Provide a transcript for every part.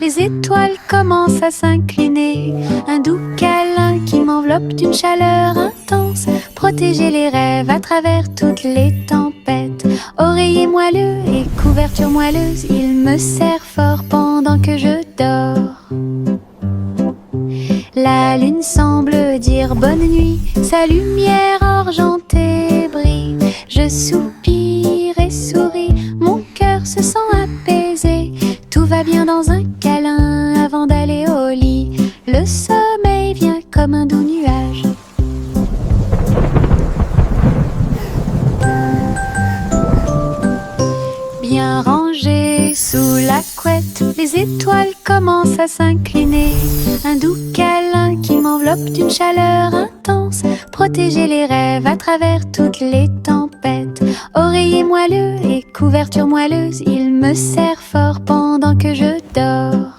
Les étoiles commencent à s'incliner. Un doux câlin qui m'enveloppe d'une chaleur intense. Protéger les rêves à travers toutes les tempêtes. Oreiller moelleux et couverture moelleuse, il me serre fort pendant que je dors. La lune semble dire bonne nuit, sa lumière argentée brille. Je soupire et souris, mon cœur se sent apaisé. Tout va bien dans un câlin avant d'aller au lit. Le sommeil vient comme un doux nuage. Bien rangé sous la couette, les étoiles commencent à s'incliner. Un doux câlin qui m'enveloppe d'une chaleur intense. Protéger les rêves à travers toutes les tempêtes. Oreiller moelleux et couverture moelleuse, il me serre fort pendant que je dors.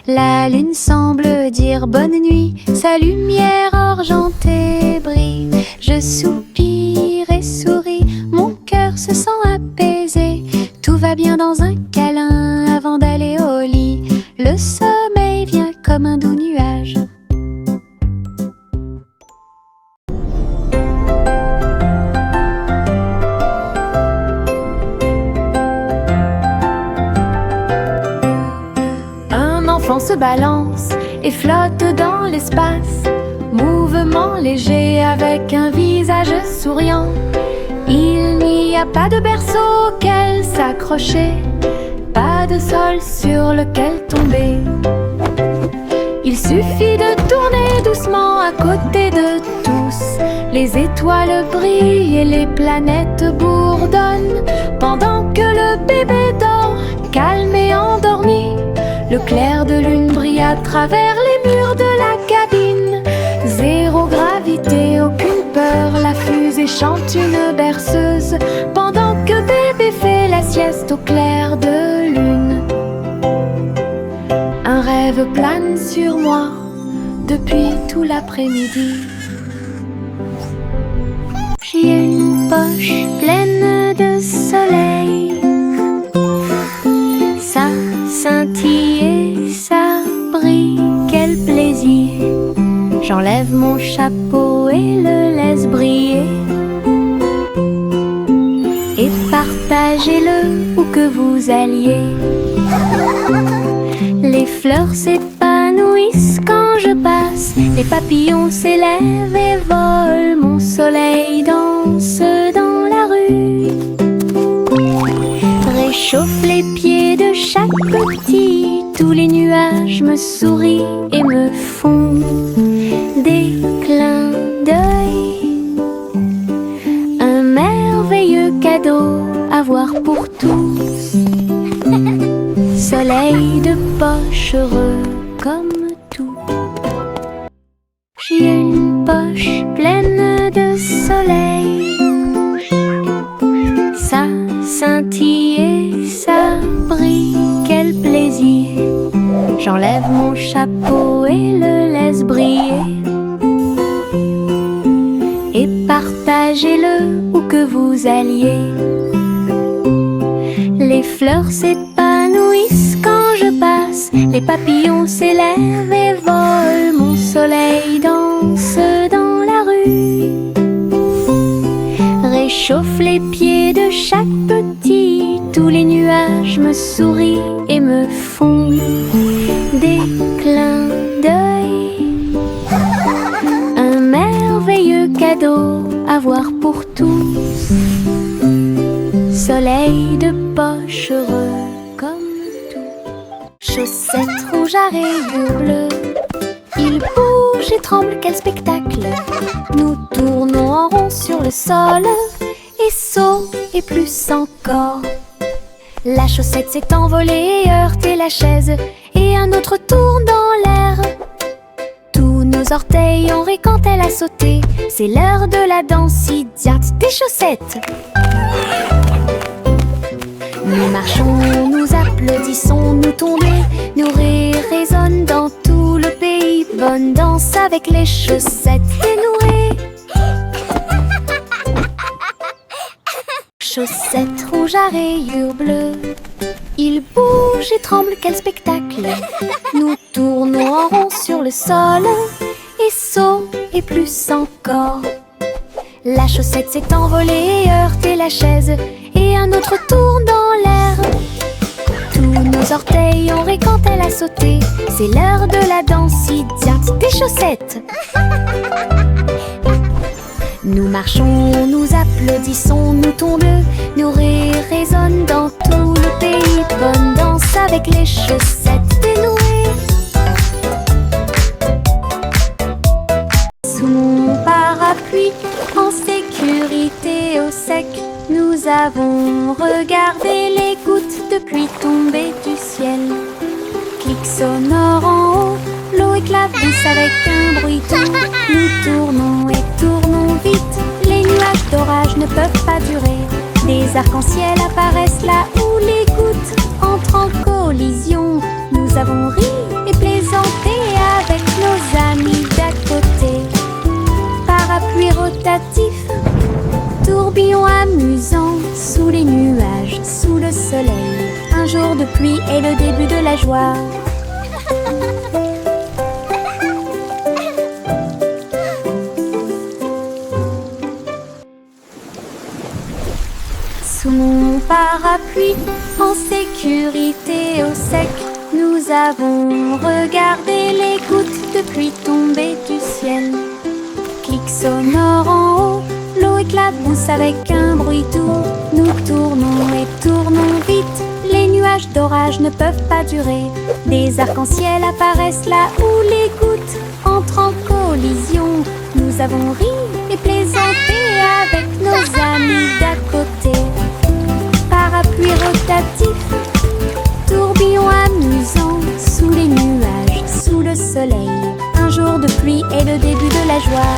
La lune semble dire bonne nuit, sa lumière argentée brille. Je soupire et souris, mon cœur se sent apaisé. Tout va bien dans un câlin avant d'aller au lit. Le sommeil vient comme un doux nuage. Un enfant se balance et flotte dans l'espace. Mouvement léger avec un visage souriant. Il n'y a pas de berceau auquel s'accrocher, pas de sol sur lequel tomber. Il suffit de tourner doucement à côté de tous. Les étoiles brillent et les planètes bourdonnent. Pendant que le bébé dort, calme et endormi, le clair de lune brille à travers les murs de la cabine. Zéro gravité, aucune peur, la fusée chante une berceuse. Pendant que bébé fait la sieste au clair de lune. Un rêve plane sur moi depuis tout l'après-midi. J'ai une poche pleine de soleil. Ça scintille et ça brille, quel plaisir. J'enlève mon chapeau et le laisse briller. Et partagez-le où que vous alliez. Les fleurs s'épanouissent quand je passe. Les papillons s'élèvent et volent. Mon soleil danse dans la rue. Réchauffe les pieds de chaque petit. Tous les nuages me sourient et me font des clins d'œil. Un merveilleux cadeau à voir pour tous. Soleil de poche heureux comme tout. J'ai une poche pleine de soleil. Ça scintille et ça brille, quel plaisir. J'enlève mon chapeau et le laisse briller. Et partagez-le où que vous alliez. Les fleurs s'épanouissent quand je passe. Les papillons s'élèvent et volent. Mon soleil danse dans la rue. Réchauffe les pieds de chaque petit. Tous les nuages me sourient et me font des clins d'œil. Un merveilleux cadeau à voir pour tous. Soleil de poche heureux comme tout. Chaussettes rouges à rayures bleues, il bouge et tremble, quel spectacle. Nous tournons en rond sur le sol et saut et plus encore. La chaussette s'est envolée et heurté la chaise, et un autre tourne dans l'air. Tous nos orteils ont ri quand elle a sauté. C'est l'heure de la danse idiote des chaussettes. Nous marchons, nous applaudissons, nous tombons. Nos rires résonnent dans tout le pays. Bonne danse avec les chaussettes dénouées. Chaussettes rouges à rayures bleues, Il bouge et tremble, quel spectacle! Nous tournons en rond sur le sol, et saut et plus encore. La chaussette s'est envolée et heurté la chaise, et un autre tourne dans l'air. Tous nos orteils ont ri quand elle a sauté. C'est l'heure de la danse idiote des chaussettes. Nous marchons, nous applaudissons, nous tondeux. Nos rires résonnent dans tout le pays. Bonne danse avec les chaussettes dénouées. Sous mon parapluie, en sécurité au sec, nous avons regardé les gouttes de pluie tomber du ciel. Clic sonore en haut, l'eau éclabousse avec un bruit doux. Nous tournons et tournons vite, les nuages d'orage ne peuvent pas durer. Des arcs-en-ciel apparaissent là où les gouttes entrent en collision. Nous avons ri et plaisanté avec nos amis d'à côté. Parapluie rotatif, tourbillon amusant, sous les nuages, sous le soleil. Un jour de pluie est le début de la joie. Sous mon parapluie, en sécurité au sec, nous avons regardé les gouttes de pluie tomber du ciel. Clic sonore en haut, l'eau éclabousse avec un bruit doux. Nous tournons et tournons vite, les nuages d'orage ne peuvent pas durer. Des arcs-en-ciel apparaissent là où les gouttes entrent en collision. Nous avons ri et plaisanté avec nos amis d'à côté. Parapluie rotatif, tourbillon amusant, sous les nuages, sous le soleil. Un jour de pluie est le début de la joie.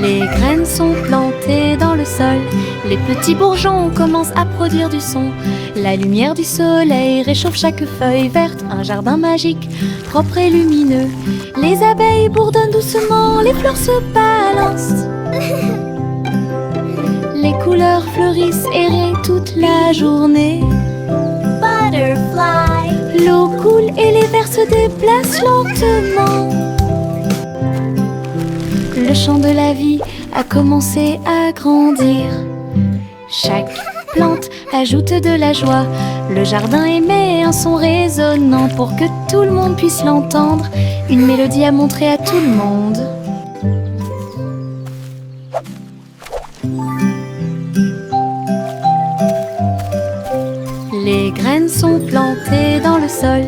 Les graines sont plantées dans le sol, les petits bourgeons commencent à produire du son. La lumière du soleil réchauffe chaque feuille verte, un jardin magique, propre et lumineux. Les abeilles bourdonnent doucement, les fleurs se balancent. Les couleurs fleurissent et rient toute la journée. Butterfly. L'eau coule et les vers se déplacent lentement. Le chant de la vie a commencé à grandir. Chaque plante ajoute de la joie. Le jardin émet un son résonnant pour que tout le monde puisse l'entendre. Une mélodie à montrer à tout le monde. Les graines sont plantées dans le sol,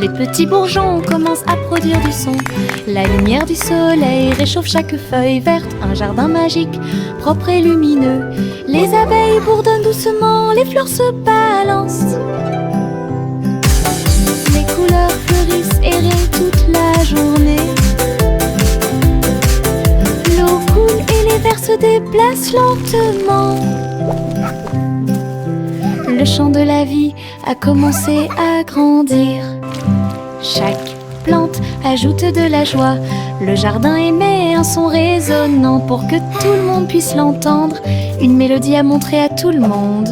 les petits bourgeons commencent à produire du son. La lumière du soleil réchauffe chaque feuille verte, un jardin magique, propre et lumineux. Les abeilles bourdonnent doucement, les fleurs se balancent. Les couleurs fleurissent et rient toute la journée. L'eau coule et les vers se déplacent lentement. Le chant de la vie a commencé à grandir. Chaque plante ajoute de la joie. Le jardin émet un son résonnant pour que tout le monde puisse l'entendre. Une mélodie à montrer à tout le monde.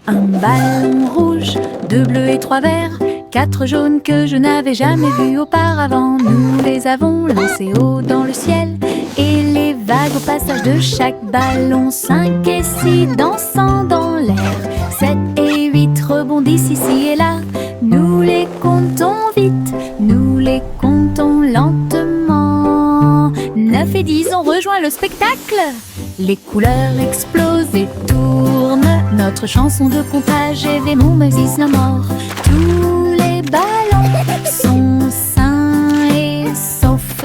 Un ballon rouge, 2 bleus et 3 verts, 4 jaunes que je n'avais jamais vus auparavant. Nous les avons lancés haut dans le ciel, et les vagues au passage de chaque ballon, 5 et 6 dansant dans l'air, 7 et 8 rebondissent ici et là. Nous les comptons vite, nous les comptons lentement. 9 et 10 ont rejoint le spectacle. Les couleurs explosent et tournent. Notre chanson de comptage est Mon Moses no more. Tous les ballons sont sains et saufs.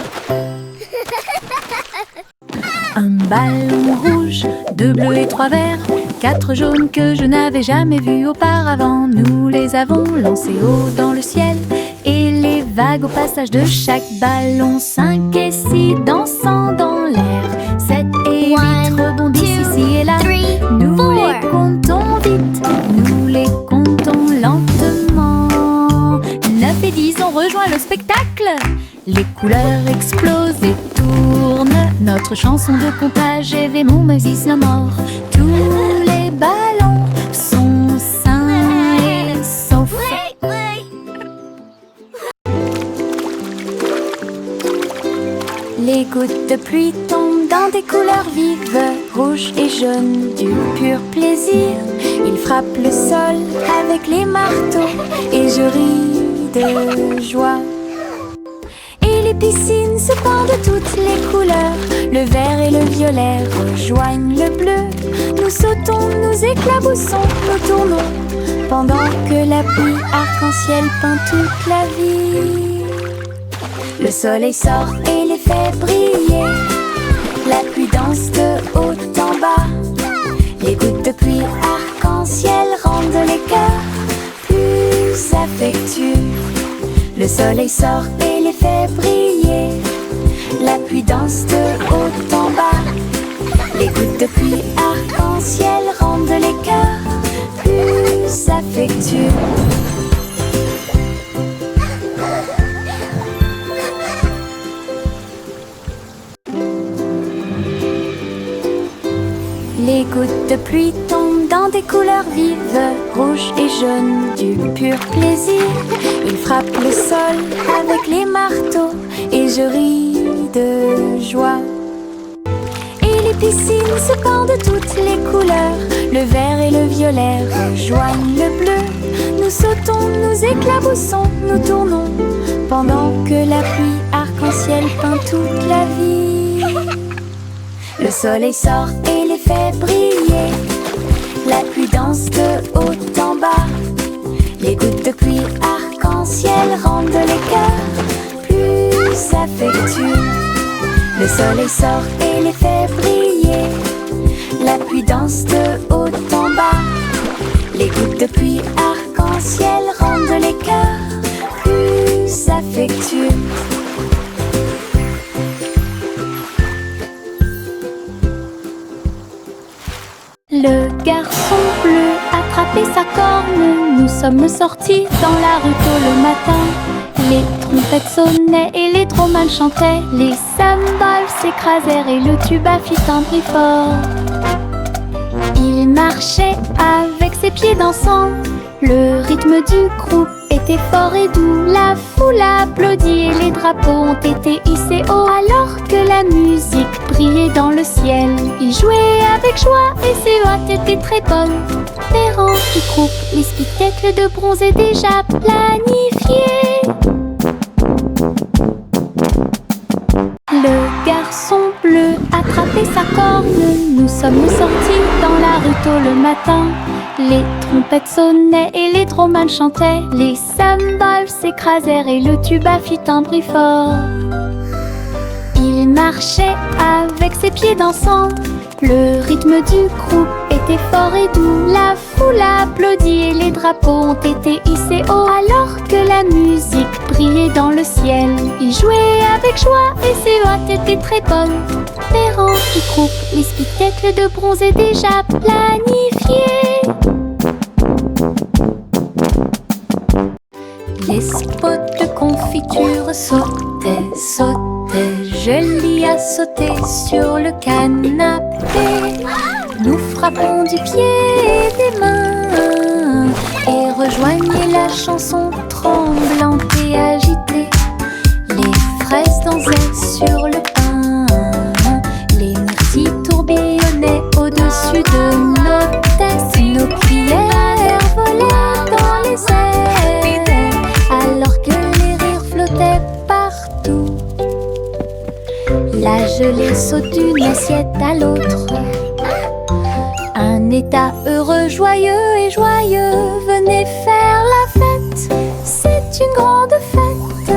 Un ballon rouge, 2 bleus et 3 verts, 4 jaunes que je n'avais jamais vus auparavant. Nous les avons lancés haut dans le ciel, et les vagues au passage de chaque ballon, 5 et 6 dansant dans l'air, 7 et 8 rebondissent ici et là. Nous les comptons vite, nous spectacle. Les couleurs explosent et tournent. Notre chanson de comptage est Vemo Moses no more. Tous les ballons sont sains et saufs. Les gouttes de pluie tombent dans des couleurs vives, rouge et jaune, du pur plaisir. Ils frappent le sol avec les marteaux et je ris de joie. Et les piscines se pendent de toutes les couleurs. Le vert et le violet rejoignent le bleu. Nous sautons, nous éclaboussons, nous tournons, pendant que la pluie arc-en-ciel peint toute la vie. Le soleil sort et les fait briller. La pluie danse de haut en bas. Les gouttes de pluie arc-en-ciel rendent les cœurs plus affectueux. Le soleil sort et les fait briller. La pluie danse de haut en bas. Les gouttes de pluie arc-en-ciel rendent les cœurs plus affectueux. Les gouttes de pluie tombent dans des couleurs vives, rouge et jaune, du pur plaisir. Ils frappent le sol avec les marteaux et je ris de joie. Et les piscines se pendent de toutes les couleurs. Le vert et le violet rejoignent le bleu. Nous sautons, nous éclaboussons, nous tournons, pendant que la pluie arc-en-ciel peint toute la vie. Le soleil sort et les fait briller. La pluie danse de haut en bas. Les gouttes de pluie arc-en-ciel rendent les cœurs plus affectueux. Le soleil sort et les fait briller. La pluie danse de haut en bas. Les gouttes de pluie arc-en-ciel rendent les cœurs plus affectueux. Le garçon bleu attrapait sa corne. Nous sommes sortis dans la rue tôt le matin. Les trompettes sonnaient et les dromals chantaient. Les cymbales s'écrasèrent et le tuba fit un bruit fort. Il marchait avec ses pieds dansants. Le rythme du groupe était fort et doux. La foule applaudit et les drapeaux ont été hissés haut. Alors que la musique brillait dans le ciel, ils jouaient avec joie et ses hôtes étaient très bonnes. Les rangs du groupe, les spectacles de bronze est déjà planifiés. Le garçon bleu attrapait sa corne. Nous sommes sortis dans la rue tôt le matin. Les trompettes sonnaient et les dromals chantaient. Les cymbales s'écrasèrent et le tuba fit un bruit fort. Il marchait avec ses pieds dansants. Le rythme du groupe était fort et doux. La foule applaudit et les drapeaux ont été hissés haut. Alors que la musique brillait dans le ciel, ils jouaient avec joie et ses hôtes étaient très bonnes. Les rangs du groupe, les spectacles de bronze est déjà planifiés. Les spots de confiture sautaient, sautaient. Jolie à sauter sur le canapé. Nous frappons du pied et des mains et rejoignez la chanson tremblante et agitée. Les fraises dansaient sur le pain. Les myrtilles tourbillonnaient au-dessus de nos têtes. Nos cuillères volaient dans les airs alors que les rires flottaient partout. La gelée saute d'une assiette à l'autre. Un état heureux, joyeux et joyeux. Venez faire la fête, c'est une grande fête.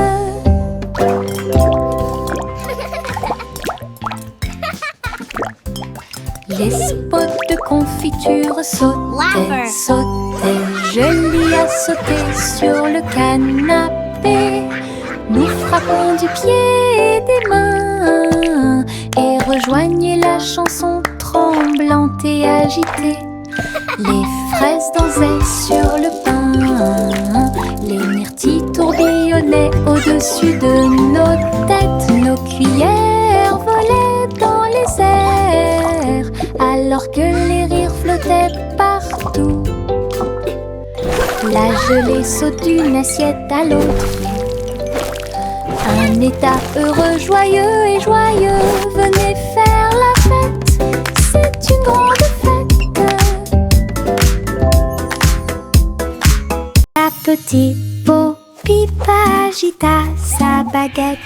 Les spots de confiture sautaient, sautaient. Jolie à sauter sur le canapé. Nous frappons du pied et des mains et rejoignez la chanson tremblante et agitée. Les fraises dansaient sur le pain. Les myrtilles tourbillonnaient au Au-dessus de nos têtes, nos cuillères volaient dans les airs, alors que les rires flottaient partout. La gelée saute d'une assiette à l'autre. Un état heureux, joyeux et joyeux. Venez faire la fête, c'est une grande fête. La petite Bo-Peep agita sa baguette.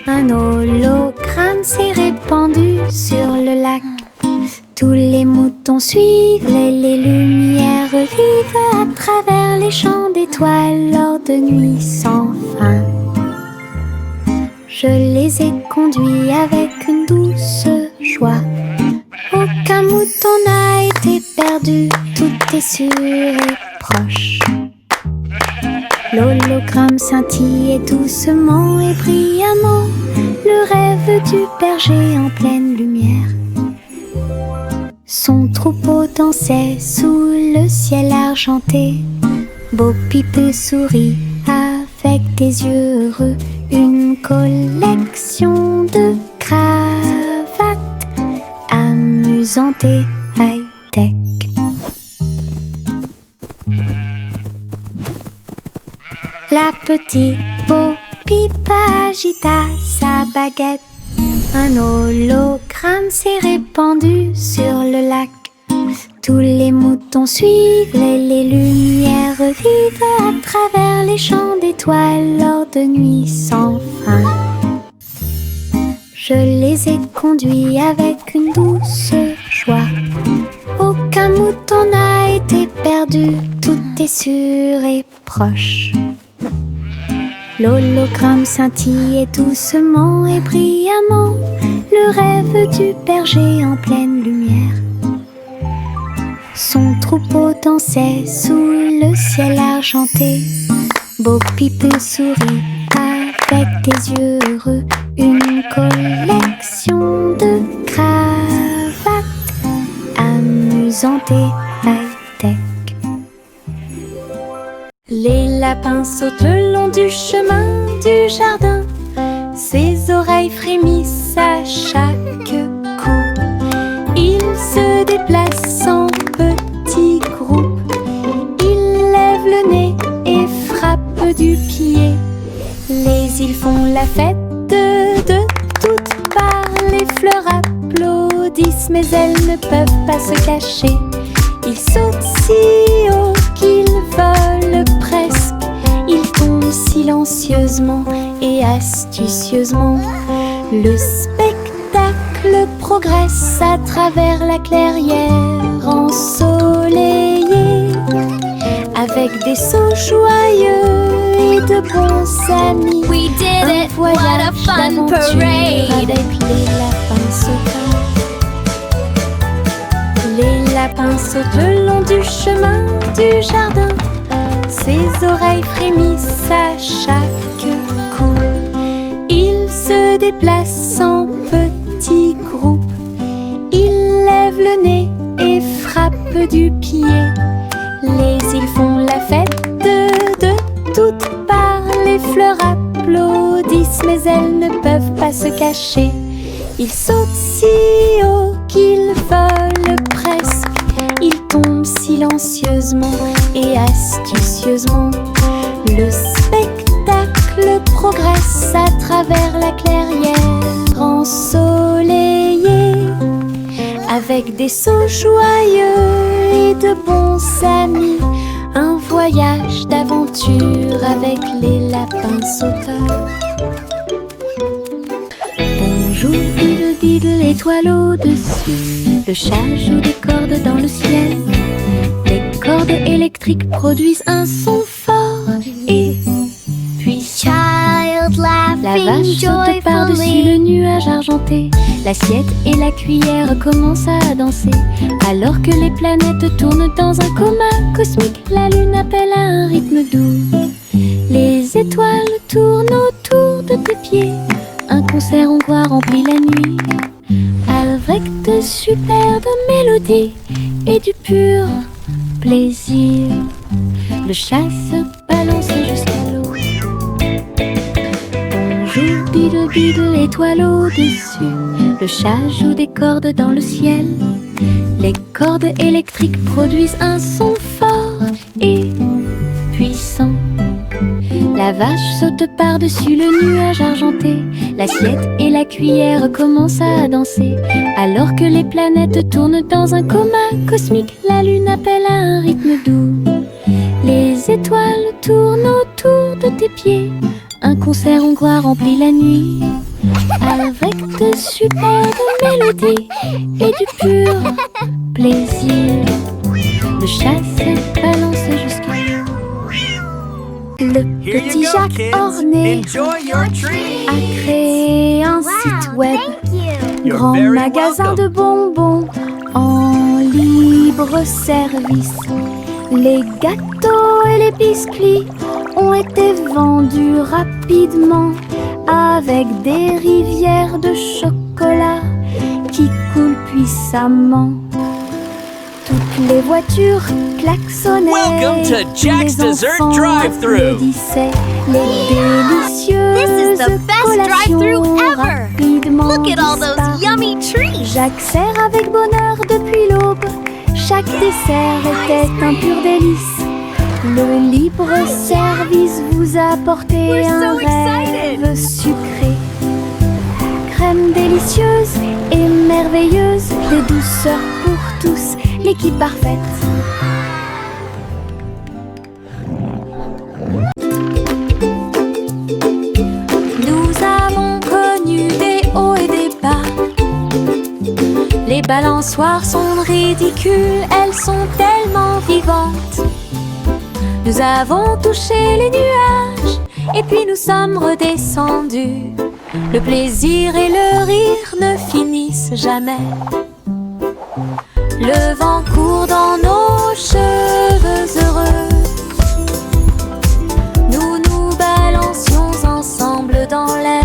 Un hologramme s'est répandu sur le lac. Tous les moutons suivaient les lumières vives à travers les champs d'étoiles lors de nuits sans fin. Je les ai conduits avec une douce joie. Aucun mouton n'a été perdu, tout est sûr et proche. L'hologramme scintillait doucement et brillamment, le rêve du berger en pleine lumière. Son troupeau dansait sous le ciel argenté. Bo-Peep sourit avec des yeux heureux. Une collection de cravates amusantes et high-tech. La petite Bo-Peep agita sa baguette. Un hologramme s'est répandu sur le lac. Tous les moutons suivaient les lumières vives à travers les champs d'étoiles lors de nuits sans fin. Je les ai conduits avec une douce joie. Aucun mouton n'a été perdu, tout est sûr et proche. L'hologramme scintillait doucement et brillamment, le rêve du berger en pleine lumière. Son troupeau dansait sous le ciel argenté. Bo-Peep sourit avec des yeux heureux. Une collection de cravates amusantes et high-tech. Les lapins sautent le long du chemin du jardin. Ses oreilles frémissent à chaque coup. Ils se déplacent en petits groupes. Ils lèvent le nez et frappent du pied. Les îles font la fête de toutes parts. Les fleurs applaudissent, mais elles ne peuvent pas se cacher. Ils sautent si haut qu'ils volent presque. Ils tombent silencieusement et astucieusement. Le spectacle progresse à travers la clairière ensoleillée, avec des sauts joyeux et de bons amis. We did it! What a fun parade! Avec les lapins sautants. Les lapins sautent le long du chemin du jardin. Ses oreilles frémissent à chaque coup. Ils se déplacent en petits groupes. Ils lèvent le nez et frappent du pied. Les îles font la fête de toutes parts. Les fleurs applaudissent, mais elles ne peuvent pas se cacher. Ils sautent si haut qu'ils volent presque. Ils tombent silencieusement et astucieusement. Le spectacle progresse à travers la clairière ensoleillée, avec des sauts joyeux et de bons amis. Un voyage d'aventure avec les lapins sauteurs. Bonjour, diddle diddle, étoile au-dessus. Le chat joue des cordes dans le ciel. Les cordes électriques produisent un son fort. Et puis Child la laughing vache saute par-dessus le joyfully. nuage argenté. L'assiette et la cuillère commencent à danser, alors que les planètes tournent dans un coma cosmique. La lune appelle à un rythme doux. Les étoiles tournent autour de tes pieds. Un concert hongrois remplit la nuit, avec de superbes mélodies et du pur plaisir. Le chat se balance jusqu'à l'eau. Bidle, bidle, étoile au-dessus. Le chat joue des cordes dans le ciel. Les cordes électriques produisent un son fort et puissant. La vache saute par-dessus le nuage argenté. L'assiette et la cuillère commencent à danser. Alors que les planètes tournent dans un coma cosmique, la lune appelle à un rythme doux. Les étoiles tournent autour de tes pieds. Un concert hongrois remplit la nuit, avec de superbes mélodies et du pur plaisir. Le chat se balance jusqu'à le petit Jacques orné a créé un site web, grand magasin de bonbons en libre service. Les gâteaux et les biscuits ont été vendus rapidement avec des rivières de chocolat qui coulent puissamment. Toutes les voitures klaxonnaient, Welcome to Jack's les Dessert enfants Drive-Thru. applaudissaient, les délicieuses This is the best collations drive-thru ever. rapidement Look at all those disparues. yummy treats. Jacques sert avec bonheur depuis l'aube. Chaque dessert était un pur délice. Le libre-service vous a apporté We're un so excited. rêve sucré. Crème délicieuse et merveilleuse, des douceurs pour tous, l'équipe parfaite. Nous avons connu des hauts et des bas. Les balançoires sont ridicules, elles sont tellement vivantes. Nous avons touché les nuages et puis nous sommes redescendus. Le plaisir et le rire ne finissent jamais. Le vent court dans nos cheveux heureux. Nous nous balancions ensemble dans l'air.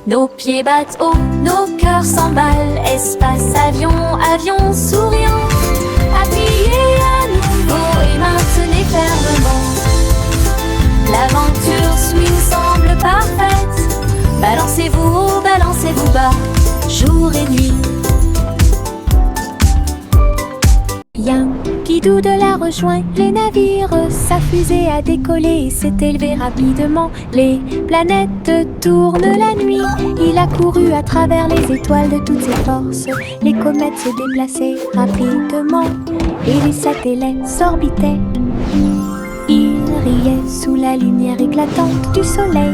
Nos pieds battent haut, nos cœurs s'emballent. Espace, avion, avion souriant. Appuyez à nouveau et maintenez fermement. L'aventure nous semble parfaite. Balancez-vous haut, balancez-vous bas, jour et nuit. Yankee Doodle a rejoint les navires. Sa fusée a décollé et s'est élevée rapidement. Les planètes tournent la nuit. Il a couru à travers les étoiles de toutes ses forces. Les comètes se déplaçaient rapidement et les satellites s'orbitaient. Il riait sous la lumière éclatante du soleil.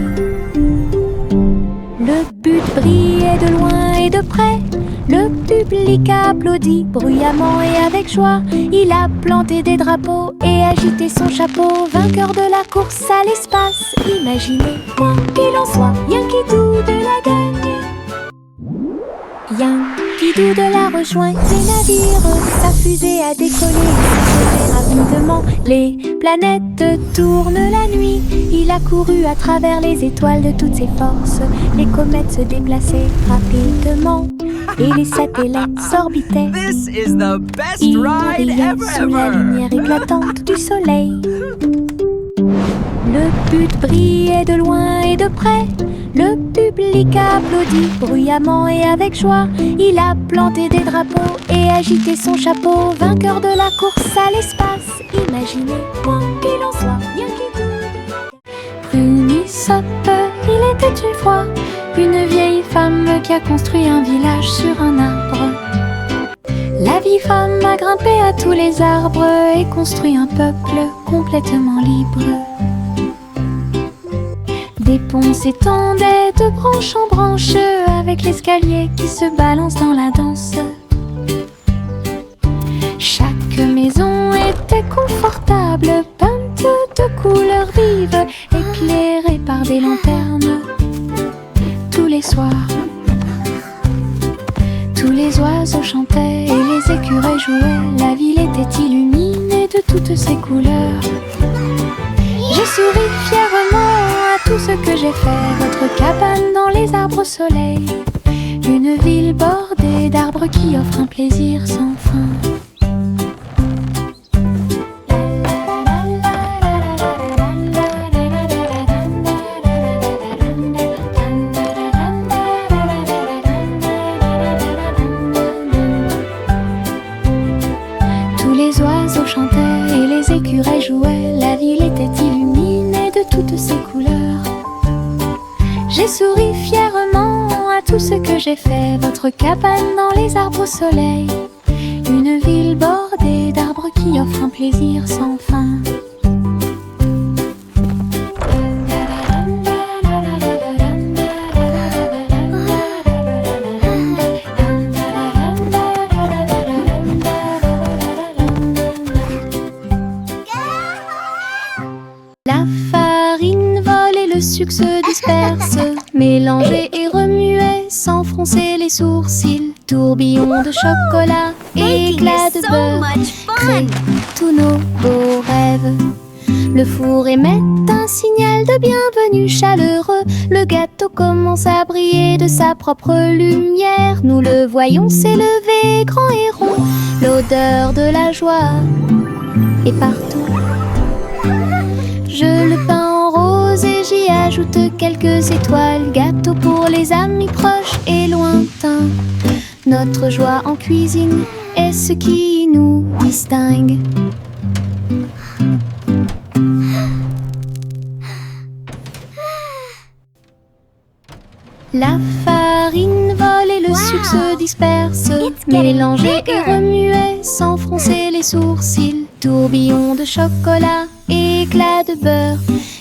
Le but brillait de loin et de près. Le public a applaudi bruyamment et avec joie. Il a planté des drapeaux et agité son chapeau. Vainqueur de la course à l'espace. Imaginez, quoi qu'il en soit, Yankee Doodle a gagné. Yankee Doodle a rejoint les navires. Sa fusée a décollé et s'est élevée rapidement. Les planètes tournent la nuit. Il a couru à travers les étoiles de toutes ses forces. Les comètes se déplaçaient rapidement et les satellites s'orbitaient. This is the best Il ride riait sous la ever! lumière éclatante du soleil. Le but brillait de loin et de près. Le public a applaudi bruyamment et avec joie. Il a planté des drapeaux et agité son chapeau. Vainqueur de la course à l'espace. Imaginez, quoi qu'il en soit, Yankee Doodle. Prunissop, il était une fois une vieille femme qui a construit un village sur un arbre. La vieille femme a grimpé à tous les arbres et construit un peuple complètement libre. Des ponts s'étendaient de branche en branche avec l'escalier qui se balance dans la danse. Chaque maison était confortable, peinte de couleurs vives, éclairée par des lanternes. Tous les soirs, tous les oiseaux chantaient et les écureuils jouaient. La ville était illuminée de toutes ses couleurs. J'ai souri fièrement à tout ce que j'ai fait. Votre cabane dans les arbres au soleil. Une ville bordée d'arbres qui offre un plaisir sans fin. toutes ses couleurs. J'ai souri fièrement à tout ce que j'ai fait. Votre cabane dans les arbres au soleil, une ville bordée d'arbres qui offre un plaisir sans fin. La farine vole et le sucre se disperse, mélanger et remuer sans froncer les sourcils. Tourbillon de chocolat, Baking éclat is de so beurre, much crée fun. tous nos beaux rêves. Le four émet un signal de bienvenue chaleureux. Le gâteau commence à briller de sa propre lumière. Nous le voyons s'élever grand et rond. L'odeur de la joie est partout. Je le peins en rose et j'y ajoute quelques étoiles. Gâteau pour les amis proches et lointains. Notre joie en cuisine est ce qui nous distingue. La farine vole et le sucre se disperse, mélanger et remuer sans froncer les sourcils. Tourbillon de chocolat, éclat de beurre,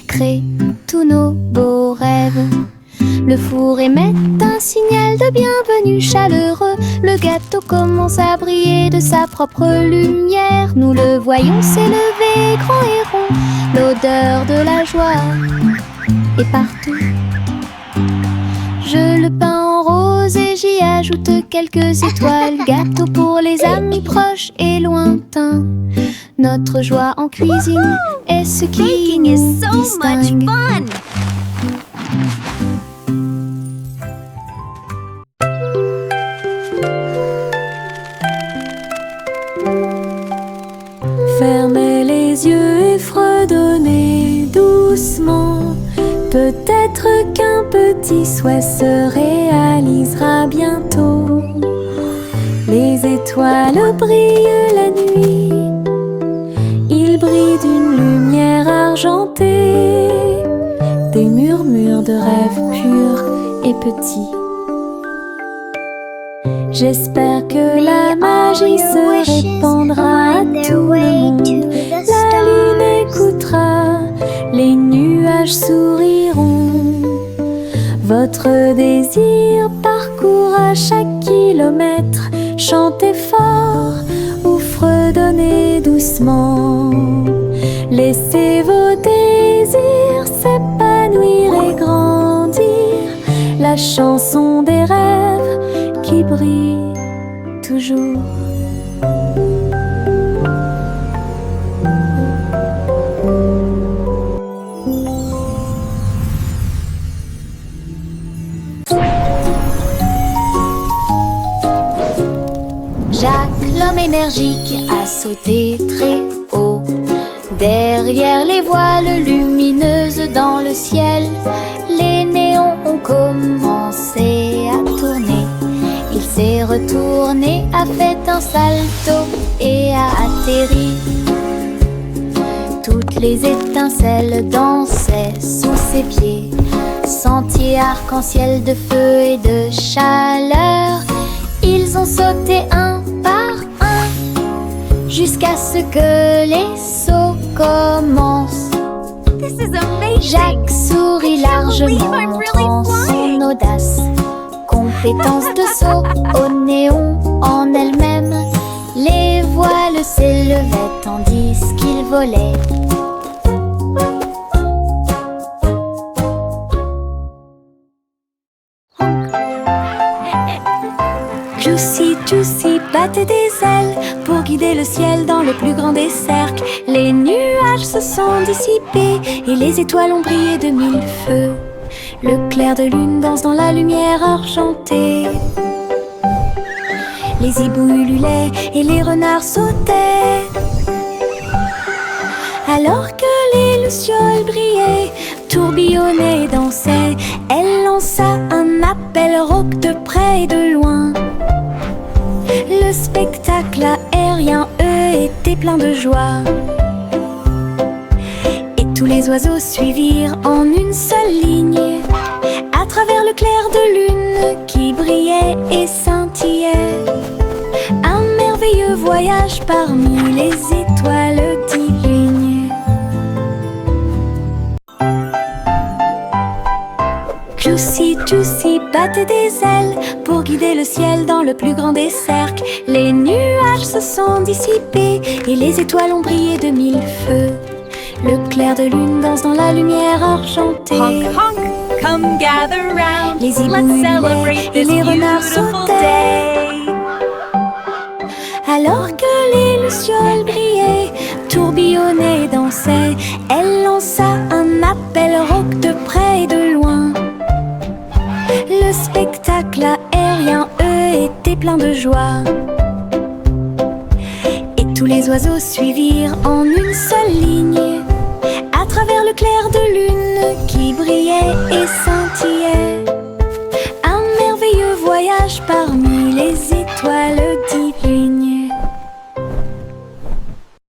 crée tous nos beaux rêves. Le four émet un signal de bienvenue chaleureux. Le gâteau commence à briller de sa propre lumière. Nous le voyons s'élever grand et rond. L'odeur de la joie est partout. Je le peins en rose et j'y ajoute quelques étoiles. Gâteau pour les amis proches et lointains. Notre joie en cuisine est ce qui Baking nous is so much distingue. fun. Fermez les yeux et fredonnez doucement. Peut-être qu'un petit souhait se réalisera bientôt. Les étoiles brillent la nuit. Ils brillent d'une lumière argentée. Des murmures de rêves purs et petits. J'espère que la magie se répandra à tout le monde. La lune écoutera, les nuages souriront. Votre désir parcourra chaque kilomètre. Chantez fort ou fredonnez doucement. Laissez vos désirs s'épanouir et grandir. La chanson des rêves qui brille toujours. Jacques, l'homme énergique, a sauté très haut. Derrière les voiles lumineuses dans le ciel, les néons ont commencé à tourner. Il s'est retourné, a fait un salto et a atterri. Toutes les étincelles dansaient sous ses pieds. Sentier arc-en-ciel de feu et de chaleur. Ils ont sauté un par un jusqu'à ce que les sauts commencent. This is amazing. Jacques sourit largement, I'm really montrant flying. son audace. Compétence de saut au néon en elle-même. Les voiles s'élevaient tandis qu'il volait. Juicy, Juicy battait des ailes pour guider le ciel dans le plus grand des cercles. Les nuages se sont dissipés et les étoiles ont brillé de mille feux. Le clair de lune danse dans la lumière argentée. Les hiboux ululaient et les renards sautaient. Alors que les lucioles brillaient, tourbillonnaient et dansaient, elle lança un appel rauque de près et de loin. Le spectacle aérien, eux, était plein de joie. Et tous les oiseaux suivirent en une seule ligne, à travers le clair de lune qui brillait et scintillait. Un merveilleux voyage parmi les étoiles divines. Juicy, Juicy battait des ailes pour guider le ciel dans le plus grand des cercles. Les nuages se sont dissipés et les étoiles ont brillé de mille feux. Le clair de lune danse dans la lumière argentée. Honk, honk, come gather round. Les hiboux Let's hurlaient celebrate et this les renards beautiful sautaient. day. Alors que les lucioles brillaient, tourbillonnaient et dansaient, elle lança un appel rauque de près et de loin. Le spectacle aérien, eux, était plein de joie. Et tous les oiseaux suivirent en une seule ligne, à travers le clair de lune qui brillait et scintillait. Un merveilleux voyage parmi